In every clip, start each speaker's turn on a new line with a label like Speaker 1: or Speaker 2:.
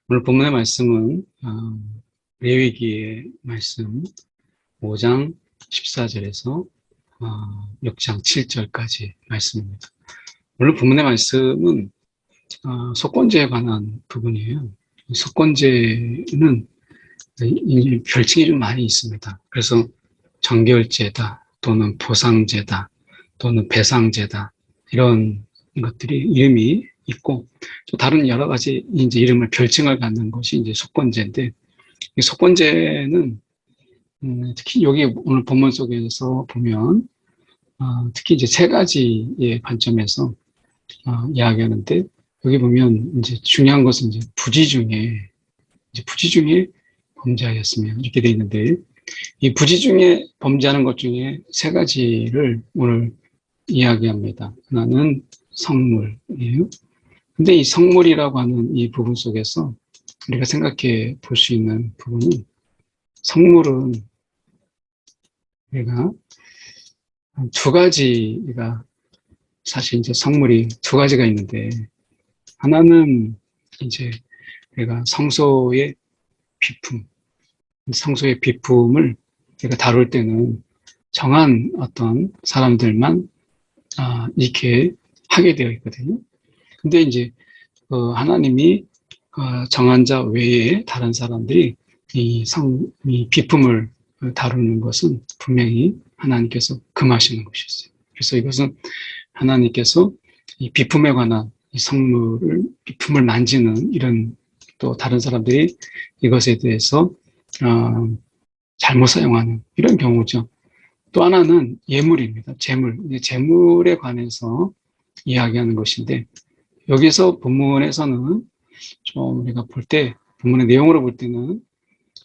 Speaker 1: 오늘 본문의 말씀은 레위기의 말씀 5장 14절에서 6장 7절까지 말씀입니다. 오늘 본문의 말씀은 속건제에 관한 부분이에요. 속건제는 별칭이 좀 많이 있습니다. 그래서 정결제다, 또는 보상제다, 또는 배상제다, 이런 것들이 이름이 있고, 또 다른 여러 가지 이제 이름을 별칭을 갖는 것이 이제 속건제인데, 이 속건제는 특히 여기 오늘 본문 속에서 보면 특히 이제 세 가지의 관점에서 이야기하는데, 여기 보면 이제 중요한 것은 이제 부지 중에 범죄하였으며 이렇게 돼 있는데, 이 부지 중에 범죄하는 것 중에 세 가지를 오늘 이야기합니다. 하나는 성물이에요. 근데 이 성물이라고 하는 이 부분 속에서 우리가 생각해 볼 수 있는 부분은, 성물은 우리가 두 가지가, 사실 이제 성물이 두 가지가 있는데, 하나는 이제 우리가 성소의 비품을 우리가 다룰 때는 정한 어떤 사람들만 이렇게 하게 되어 있거든요. 근데 이제 하나님이 정한 자 외에 다른 사람들이 이 비품을 다루는 것은 분명히 하나님께서 금하시는 것이었어요. 그래서 이것은 하나님께서 이 비품에 관한 이 비품을 만지는 이런, 또 다른 사람들이 이것에 대해서 잘못 사용하는 이런 경우죠. 또 하나는 예물입니다. 재물에 관해서 이야기하는 것인데, 여기서 본문에서는 좀 우리가 본문의 내용으로 볼 때는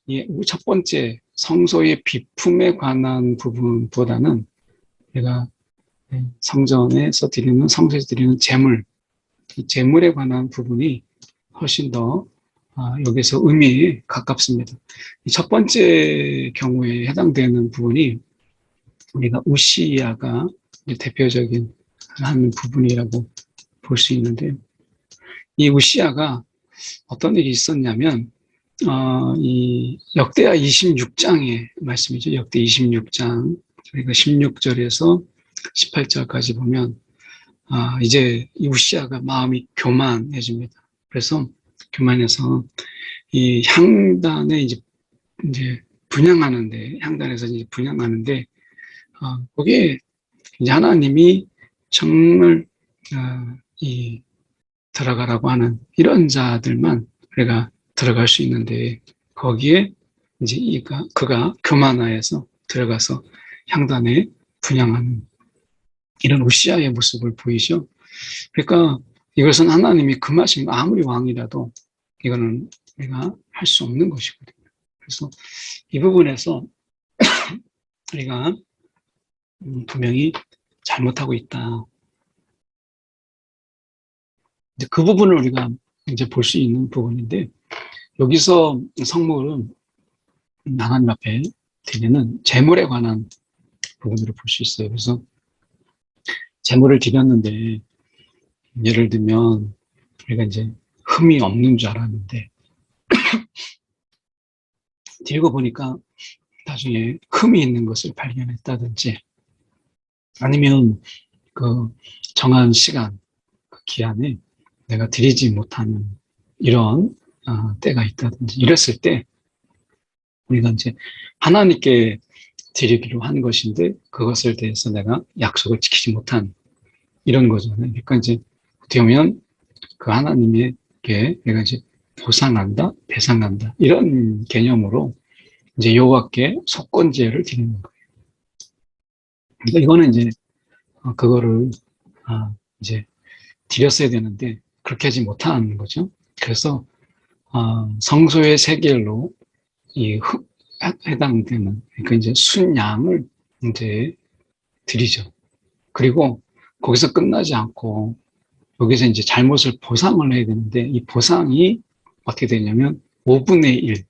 Speaker 1: 이 첫 번째 성소의 비품에 관한 부분보다는 우리가 성소에서 드리는 이 재물에 관한 부분이 훨씬 더 여기서 의미에 가깝습니다. 이 첫 번째 경우에 해당되는 부분이 우리가 우시야가 대표적인 한 부분이라고 볼 수 있는데, 이 우시야가 어떤 일이 있었냐면, 이 역대하 26장의 말씀이죠. 역대 26장, 우리가 16절에서 18절까지 보면, 이제 이 우시야가 마음이 교만해집니다. 그래서 교만해서 이 향단에 이제 향단에서 이제 분향하는데, 거기에 이제 하나님이 정말 들어가라고 하는 이런 자들만 우리가 들어갈 수 있는데, 거기에 이제 그가 교만하여서 들어가서 향단에 분향하는 이런 우시아의 모습을 보이죠. 그러니까 이것은 하나님이 금하신 거, 아무리 왕이라도 이거는 우리가 할 수 없는 것이거든요. 그래서 이 부분에서 우리가 분명히 잘못하고 있다. 그 부분을 우리가 이제 볼 수 있는 부분인데, 여기서 성물은 하나님 앞에 드리는 재물에 관한 부분으로 볼 수 있어요. 그래서 재물을 드렸는데, 예를 들면 우리가 이제 흠이 없는 줄 알았는데 드리고 보니까 나중에 흠이 있는 것을 발견했다든지, 아니면 그 정한 시간, 그 기한에 내가 드리지 못하는 이런 때가 있다든지, 이랬을 때 우리가 이제 하나님께 드리기로 한 것인데 그것을 대해서 내가 약속을 지키지 못한 이런 거잖아요. 그러니까 이제 어떻게 보면 그 하나님에게 내가 이제 보상한다, 배상한다, 이런 개념으로 이제 여호와께 속건제를 드리는 거예요. 그러니까 이거는 이제 그거를 이제 드렸어야 되는데 그렇게 하지 못한 거죠. 그래서 성소의 세겔로 해당되는, 그러니까 이제 순양을 이제 드리죠. 그리고 거기서 끝나지 않고 여기서 이제 잘못을 보상을 해야 되는데, 이 보상이 어떻게 되냐면 5분의 1,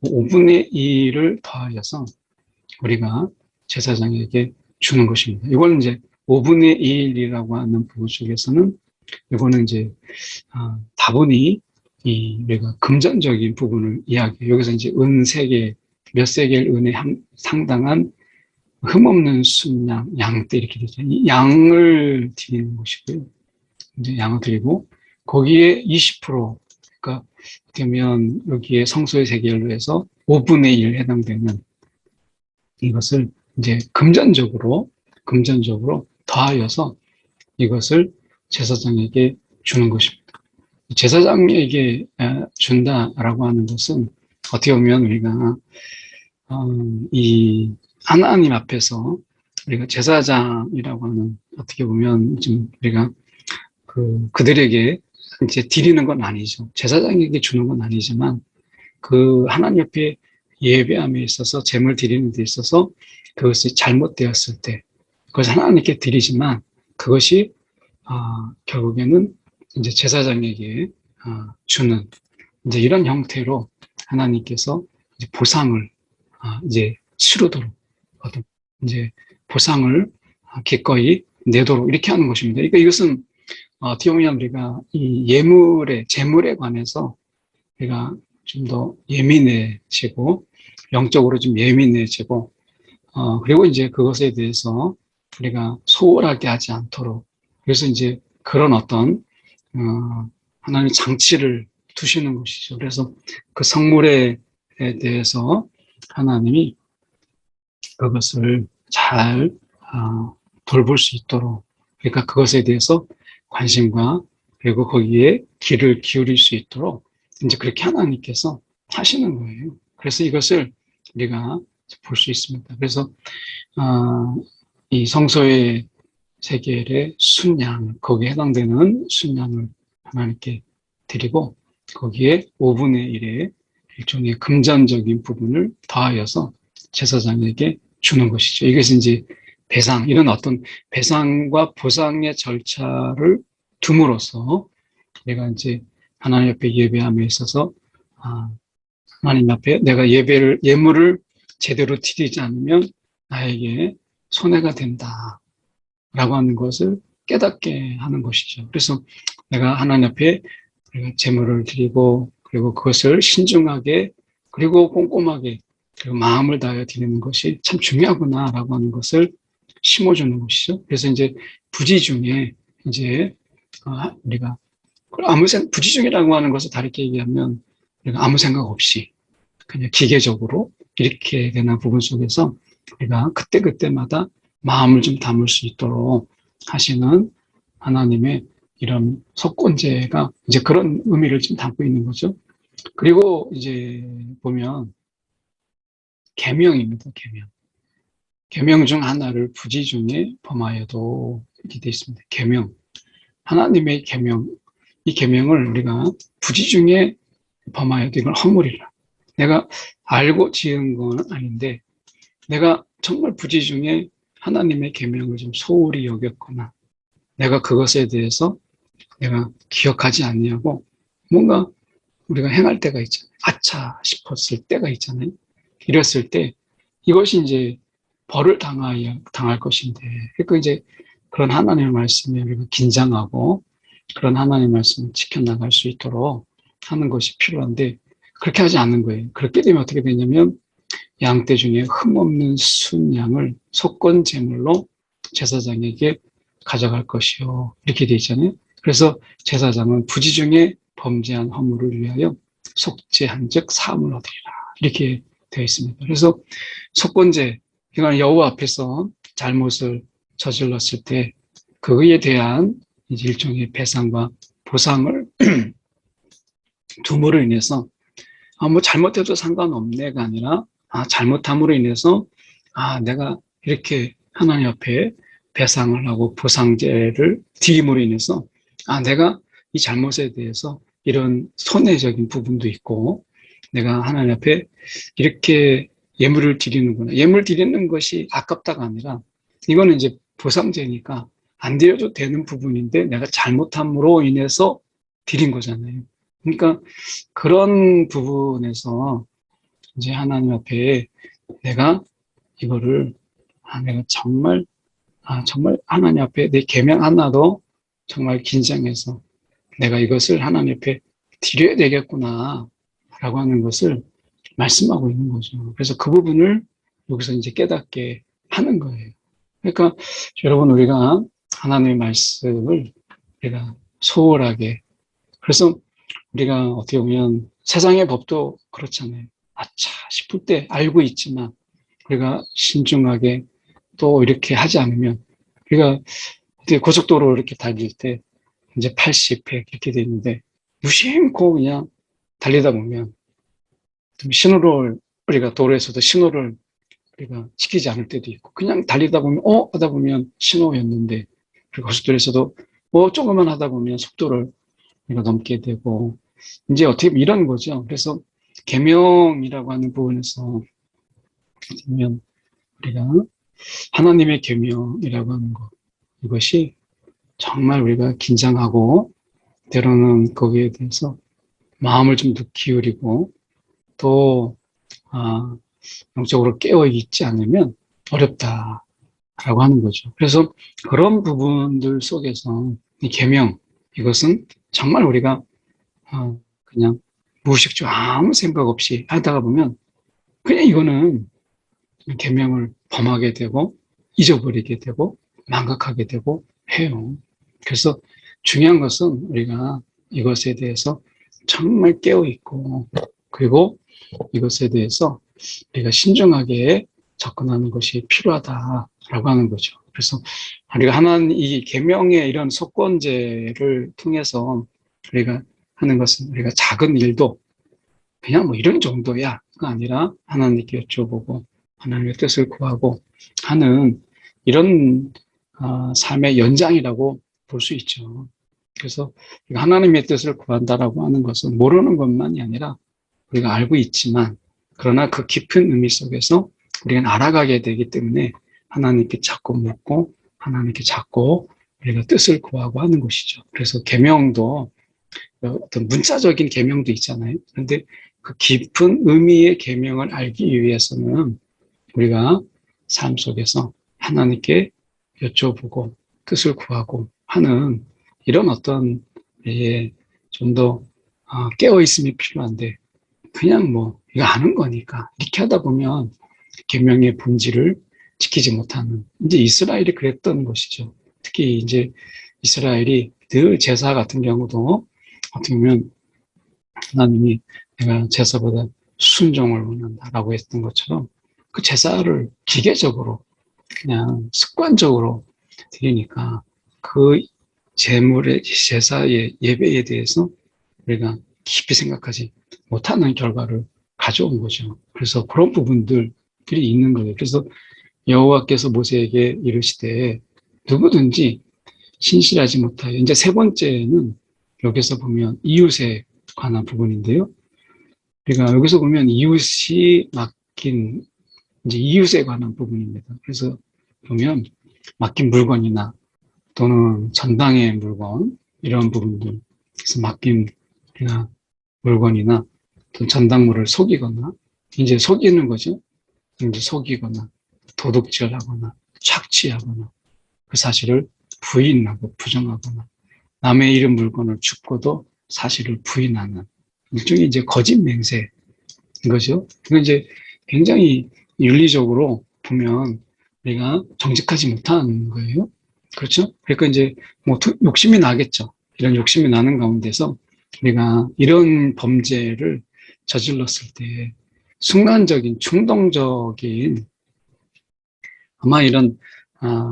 Speaker 1: 5분의 1을 더하여서 우리가 제사장에게 주는 것입니다. 이거는 이제 5분의 1이라고 하는 부분 속에서는 이거는 이제 다분히 우리가 금전적인 부분을 이야기해요. 여기서 이제 은 세계, 몇 세겔 은에 상당한 흠없는 순양, 양떼 이렇게 되죠. 이 양을 드리는 것이고요. 이제 양을 드리고, 거기에 20%, 그러니까, 되면 여기에 성소의 세겔로 해서 5분의 1 해당되는 이것을 이제 금전적으로 더하여서 이것을 제사장에게 주는 것입니다. 제사장에게 준다라고 하는 것은 어떻게 보면 우리가 이 하나님 앞에서 우리가 제사장이라고 하는 어떻게 보면 지금 우리가 그들에게 이제 드리는 건 아니죠. 제사장에게 주는 건 아니지만 그 하나님 앞에 예배함에 있어서 제물 드리는 데 있어서 그것이 잘못되었을 때 그것을 하나님께 드리지만 그것이 결국에는 이제 제사장에게 주는 이제 이런 형태로 하나님께서 이제 보상을 이제 치르도록 이제 보상을 기꺼이 내도록 이렇게 하는 것입니다. 그러니까 이것은 어떻게 보면 우리가 이 재물에 관해서 우리가 좀 더 예민해지고 영적으로 좀 예민해지고 그리고 이제 그것에 대해서 우리가 소홀하게 하지 않도록 그래서 이제 그런 어떤 하나님의 장치를 두시는 것이죠. 그래서 그 성물에 대해서 하나님이 그것을 잘 돌볼 수 있도록 그러니까 그것에 대해서 관심과 그리고 거기에 귀를 기울일 수 있도록 이제 그렇게 하나님께서 하시는 거예요. 그래서 이것을 우리가 볼 수 있습니다. 그래서 이 성소의 세겔의 순양, 거기에 해당되는 순양을 하나님께 드리고 거기에 5분의 1의 일종의 금전적인 부분을 더하여서 제사장에게 주는 것이죠. 이것은 이제 배상, 이런 어떤 배상과 보상의 절차를 둠으로써 내가 이제 하나님 앞에 예배함에 있어서 하나님 앞에 내가 예물을 제대로 드리지 않으면 나에게 손해가 된다. 라고 하는 것을 깨닫게 하는 것이죠. 그래서 내가 하나님 앞에 제물을 드리고 그리고 그것을 신중하게 그리고 꼼꼼하게 그리고 마음을 다하여 드리는 것이 참 중요하구나라고 하는 것을 심어주는 것이죠. 그래서 이제 부지 중에 이제 우리가 부지 중이라고 하는 것을 다르게 얘기하면 우리가 아무 생각 없이 그냥 기계적으로 이렇게 되는 부분 속에서 우리가 그때그때마다 마음을 좀 담을 수 있도록 하시는 하나님의 이런 속건제가 이제 그런 의미를 좀 담고 있는 거죠. 그리고 이제 보면 계명입니다. 계명 중 하나를 부지 중에 범하여도 이렇게 되어 있습니다. 계명, 하나님의 계명, 이 계명을 우리가 부지 중에 범하여도 이걸 허물이라. 내가 알고 지은 건 아닌데 내가 정말 부지 중에 하나님의 계명을 좀 소홀히 여겼거나 내가 그것에 대해서 내가 기억하지 않냐고 뭔가 우리가 행할 때가 있잖아요. 아차 싶었을 때가 있잖아요. 이랬을 때 이것이 이제 벌을 당할 것인데 그러니까 이제 그런 하나님의 말씀에 우리가 긴장하고 그런 하나님의 말씀을 지켜나갈 수 있도록 하는 것이 필요한데 그렇게 하지 않는 거예요. 그렇게 되면 어떻게 되냐면 양떼 중에 흠없는 순양을 속건 제물로 제사장에게 가져갈 것이요. 이렇게 돼 있잖아요. 그래서 제사장은 부지 중에 범죄한 허물을 위하여 속죄한 즉 사함을 얻으리라. 이렇게 되어 있습니다. 그래서 속건제, 이건 여호와 앞에서 잘못을 저질렀을 때 그에 대한 일종의 배상과 보상을 둠으로 인해서 뭐 잘못해도 상관없네가 아니라 잘못함으로 인해서 내가 이렇게 하나님 앞에 배상을 하고 보상제를 드림으로 인해서 내가 이 잘못에 대해서 이런 손해적인 부분도 있고 내가 하나님 앞에 이렇게 예물을 드리는구나. 예물 드리는 것이 아깝다가 아니라 이거는 이제 보상제니까 안 드려도 되는 부분인데 내가 잘못함으로 인해서 드린 거잖아요. 그러니까 그런 부분에서 이제 하나님 앞에 내가 이거를 내가 정말 하나님 앞에 내 계명 하나도 정말 긴장해서 내가 이것을 하나님 앞에 드려야 되겠구나 라고 하는 것을 말씀하고 있는 거죠. 그래서 그 부분을 여기서 이제 깨닫게 하는 거예요. 그러니까 여러분, 우리가 하나님의 말씀을 우리가 소홀하게, 그래서 우리가 어떻게 보면 세상의 법도 그렇잖아요. 아차 싶을 때 알고 있지만 우리가 신중하게 또 이렇게 하지 않으면, 우리가 고속도로 이렇게 달릴 때 이제 80, 100 이렇게 돼 있는데 무심코 그냥 달리다 보면 신호를, 우리가 도로에서도 신호를 우리가 지키지 않을 때도 있고, 그냥 달리다 보면 하다 보면 신호였는데, 그리고 고속도로에서도 조금만 하다 보면 속도를 우리가 넘게 되고, 이제 어떻게 보면 이런 거죠. 그래서 계명이라고 하는 부분에서 보면 우리가 하나님의 계명이라고 하는 것, 이것이 정말 우리가 긴장하고 때로는 거기에 대해서 마음을 좀 더 기울이고 또 영적으로 깨어 있지 않으면 어렵다라고 하는 거죠. 그래서 그런 부분들 속에서 이 계명, 이것은 정말 우리가 그냥 무의식적으로 아무 생각 없이 하다가 보면 그냥 이거는 계명을 범하게 되고 잊어버리게 되고 망각하게 되고 해요. 그래서 중요한 것은 우리가 이것에 대해서 정말 깨어 있고, 그리고 이것에 대해서 우리가 신중하게 접근하는 것이 필요하다라고 하는 거죠. 그래서 우리가 하나님 이 계명의 이런 속건제를 통해서 우리가 하는 것은, 우리가 작은 일도 그냥 뭐 이런 정도야가 아니라 하나님께 여쭤보고 하나님의 뜻을 구하고 하는 이런 삶의 연장이라고 볼 수 있죠. 그래서 하나님의 뜻을 구한다라고 하는 것은 모르는 것만이 아니라 우리가 알고 있지만, 그러나 그 깊은 의미 속에서 우리가 알아가게 되기 때문에 하나님께 자꾸 묻고 하나님께 자꾸 우리가 뜻을 구하고 하는 것이죠. 그래서 계명도 어떤 문자적인 계명도 있잖아요. 그런데 그 깊은 의미의 계명을 알기 위해서는 우리가 삶 속에서 하나님께 여쭤보고 뜻을 구하고 하는 이런 어떤 좀 더 깨어있음이 필요한데, 그냥 이거 아는 거니까 이렇게 하다 보면 계명의 본질을 지키지 못하는, 이제 이스라엘이 그랬던 것이죠. 특히 이제 이스라엘이 늘 제사 같은 경우도 어떻게 보면 하나님이 내가 제사보다 순종을 원한다라고 했던 것처럼 그 제사를 기계적으로 그냥 습관적으로 드리니까 그 제물의 제사의 예배에 대해서 우리가 깊이 생각하지 못하는 결과를 가져온 거죠. 그래서 그런 부분들이 있는 거예요. 그래서 여호와께서 모세에게 이르시되 누구든지 신실하지 못하여, 이제 세 번째는 여기서 보면 이웃에 관한 부분인데요. 우리가 여기서 보면 이웃이 맡긴, 이제 이웃에 관한 부분입니다. 그래서 보면 맡긴 물건이나 또는 전당의 물건, 이런 부분들, 그래서 맡긴 물건이나 또 전당물을 속이거나, 이제 속이는 거죠. 이제 속이거나 도둑질하거나 착취하거나 그 사실을 부인하고 부정하거나 남의 이름 물건을 줍고도 사실을 부인하는 일종의 이제 거짓 맹세인 거죠. 이건 이제 굉장히 윤리적으로 보면 우리가 정직하지 못한 거예요. 그렇죠? 그러니까 이제 욕심이 나겠죠. 이런 욕심이 나는 가운데서 우리가 이런 범죄를 저질렀을 때 순간적인 충동적인, 아마 이런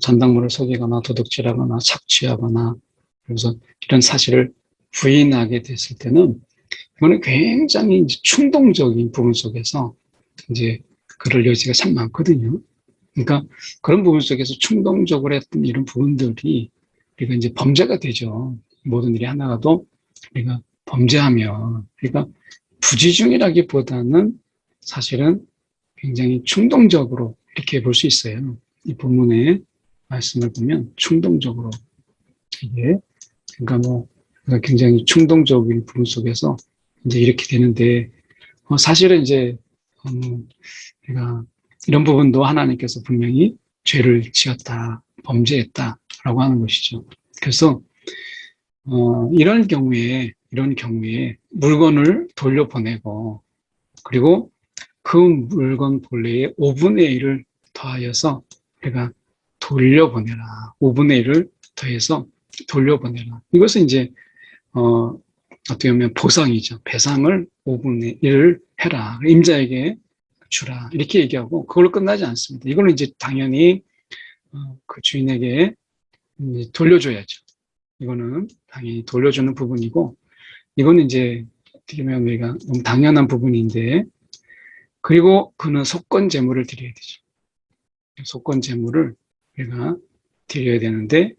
Speaker 1: 전당물을 속이거나 도둑질하거나 착취하거나, 그래서 이런 사실을 부인하게 됐을 때는 이거는 굉장히 이제 충동적인 부분 속에서 이제 그럴 여지가 참 많거든요. 그러니까 그런 부분 속에서 충동적으로 했던 이런 부분들이 우리가 이제 범죄가 되죠. 모든 일이 하나라도 우리가 범죄하면, 그러니까 부지중이라기보다는 사실은 굉장히 충동적으로 이렇게 볼 수 있어요. 이 본문의 말씀을 보면 충동적으로, 이게 그러니까 굉장히 충동적인 부분 속에서 이제 이렇게 되는데, 사실은 이제 우리가 이런 부분도 하나님께서 분명히 죄를 지었다, 범죄했다라고 하는 것이죠. 그래서 이런 경우에 이런 경우에 물건을 돌려보내고, 그리고 그 물건 본래의 5분의 1을 더하여서 내가 돌려보내라. 5분의 1을 더해서 돌려보내라. 이것은 이제 어떻게 보면 보상이죠. 배상을 5분의 1을 해라. 임자에게 주라. 이렇게 얘기하고 그걸로 끝나지 않습니다. 이거는 이제 당연히 그 주인에게 이제 돌려줘야죠. 이거는 당연히 돌려주는 부분이고, 이거는 이제 어떻게 보면 우리가 너무 당연한 부분인데, 그리고 그는 속건 제물을 드려야 되죠. 속건 제물을 우리가 드려야 되는데,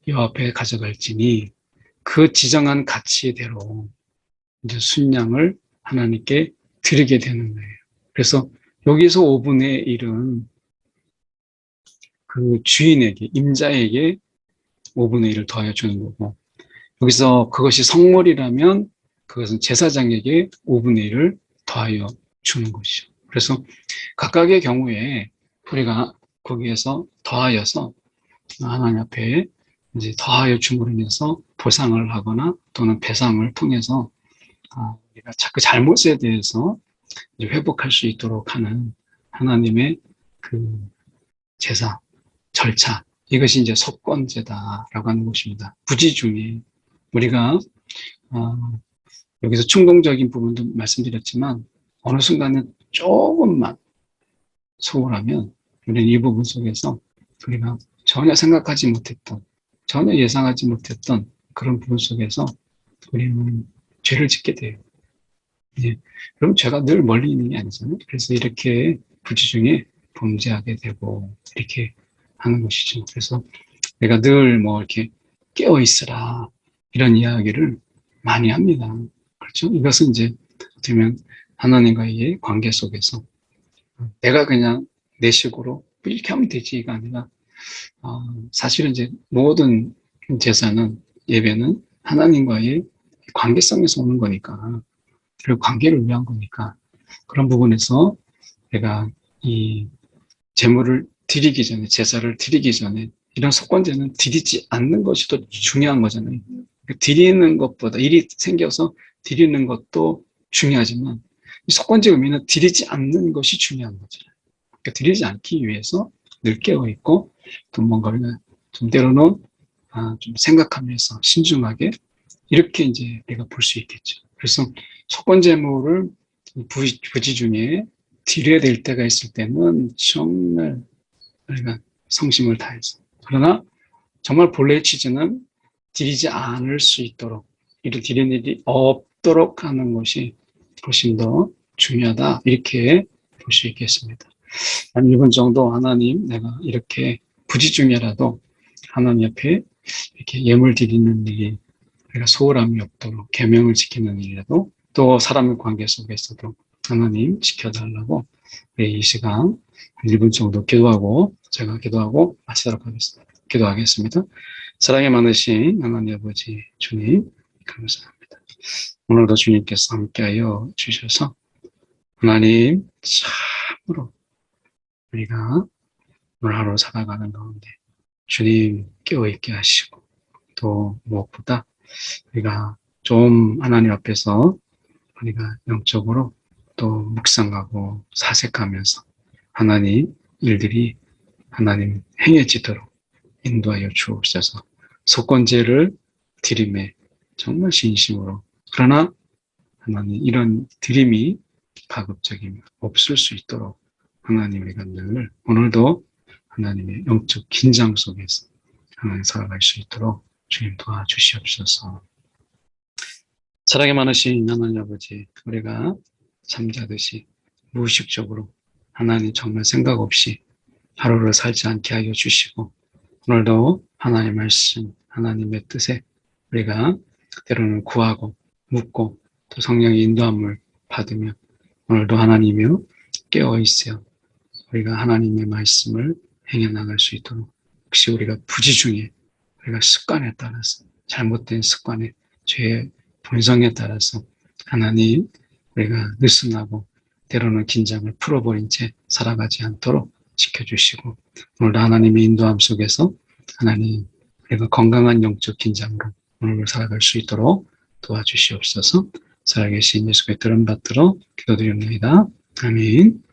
Speaker 1: 여호와 앞에 가져갈지니 그 지정한 가치대로 이제 순양을 하나님께 드리게 되는 거예요. 그래서 여기서 5분의 1은 그 주인에게, 임자에게 5분의 1을 더하여 주는 거고, 여기서 그것이 성물이라면 그것은 제사장에게 5분의 1을 더하여 주는 것이죠. 그래서 각각의 경우에 우리가 거기에서 더하여서 하나님 앞에 이제 더하여 줌으로 인해서 보상을 하거나 또는 배상을 통해서 우리가 자꾸 잘못에 대해서 회복할 수 있도록 하는 하나님의 그 제사, 절차, 이것이 이제 속건제다라고 하는 것입니다. 부지 중에 우리가 여기서 충동적인 부분도 말씀드렸지만 어느 순간에 조금만 소홀하면 우리는 이 부분 속에서 우리가 전혀 생각하지 못했던, 전혀 예상하지 못했던 그런 부분 속에서 우리는 죄를 짓게 돼요. 예. 그럼 죄가 늘 멀리 있는 게 아니잖아요. 그래서 이렇게 부지 중에 범죄하게 되고 이렇게 하는 것이죠. 그래서 내가 늘 뭐 이렇게 깨어 있으라 이런 이야기를 많이 합니다. 그렇죠? 이것은 이제 어떻게 보면 하나님과의 관계 속에서 내가 그냥 내 식으로 이렇게 하면 되지가 아니라 사실은 이제 모든 제사는, 예배는 하나님과의 관계성에서 오는 거니까, 그리고 관계를 위한 거니까, 그런 부분에서 내가 이 제물을 드리기 전에, 제사를 드리기 전에 이런 속건제는 드리지 않는 것이 더 중요한 거잖아요. 드리는 것보다, 일이 생겨서 드리는 것도 중요하지만 이 속건제 의미는 드리지 않는 것이 중요한 거잖아요. 그러니까 드리지 않기 위해서 늘 깨어있고 또 뭔가를 좀 때로는 좀 생각하면서 신중하게 이렇게 이제 내가 볼 수 있겠죠. 그래서 속건제물을 부지 중에 드려야 될 때가 있을 때는 정말 우리가 성심을 다해서, 그러나 정말 본래의 취지는 드리지 않을 수 있도록, 이를 드리는 일이 없도록 하는 것이 훨씬 더 중요하다, 이렇게 볼 수 있겠습니다. 한 1분 정도 하나님, 내가 이렇게 부지 중에라도 하나님 옆에 이렇게 예물 드리는 일이 우리가 소홀함이 없도록 계명을 지키는 일이라도, 또 사람의 관계 속에서도 하나님 지켜달라고 이 시간 1분 정도 기도하고, 제가 기도하고 마치도록 하겠습니다. 기도하겠습니다. 사랑이 많으신 하나님 아버지 주님, 감사합니다. 오늘도 주님께서 함께하여 주셔서 하나님 참으로 우리가 오늘 하루 살아가는 가운데 주님 깨어있게 하시고, 또 무엇보다 우리가 좀 하나님 앞에서 우리가 영적으로 또 묵상하고 사색하면서 하나님 일들이 하나님 행해지도록 인도하여 주옵소서. 속건제를 드림에 정말 진심으로, 그러나 하나님 이런 드림이 가급적이면 없을 수 있도록 하나님 우리가 늘 오늘도 하나님의 영적 긴장 속에서 하나님 살아갈 수 있도록 주님 도와주시옵소서. 사랑이 많으신 하나님 아버지, 우리가 잠자듯이 무의식적으로 하나님 정말 생각 없이 하루를 살지 않게 하여 주시고, 오늘도 하나님의 말씀, 하나님의 뜻에 우리가 때로는 구하고 묻고 또 성령의 인도함을 받으며 오늘도 하나님이여 깨어있어 우리가 하나님의 말씀을 행해 나갈 수 있도록, 혹시 우리가 부지 중에 우리가 습관에 따라서, 잘못된 습관에, 죄의 본성에 따라서 하나님 우리가 느슨하고 때로는 긴장을 풀어버린 채 살아가지 않도록 지켜주시고, 오늘도 하나님의 인도함 속에서 하나님 우리가 건강한 영적 긴장으로 오늘 살아갈 수 있도록 도와주시옵소서. 살아계신 예수의 들은 받들어 기도드립니다. 아멘.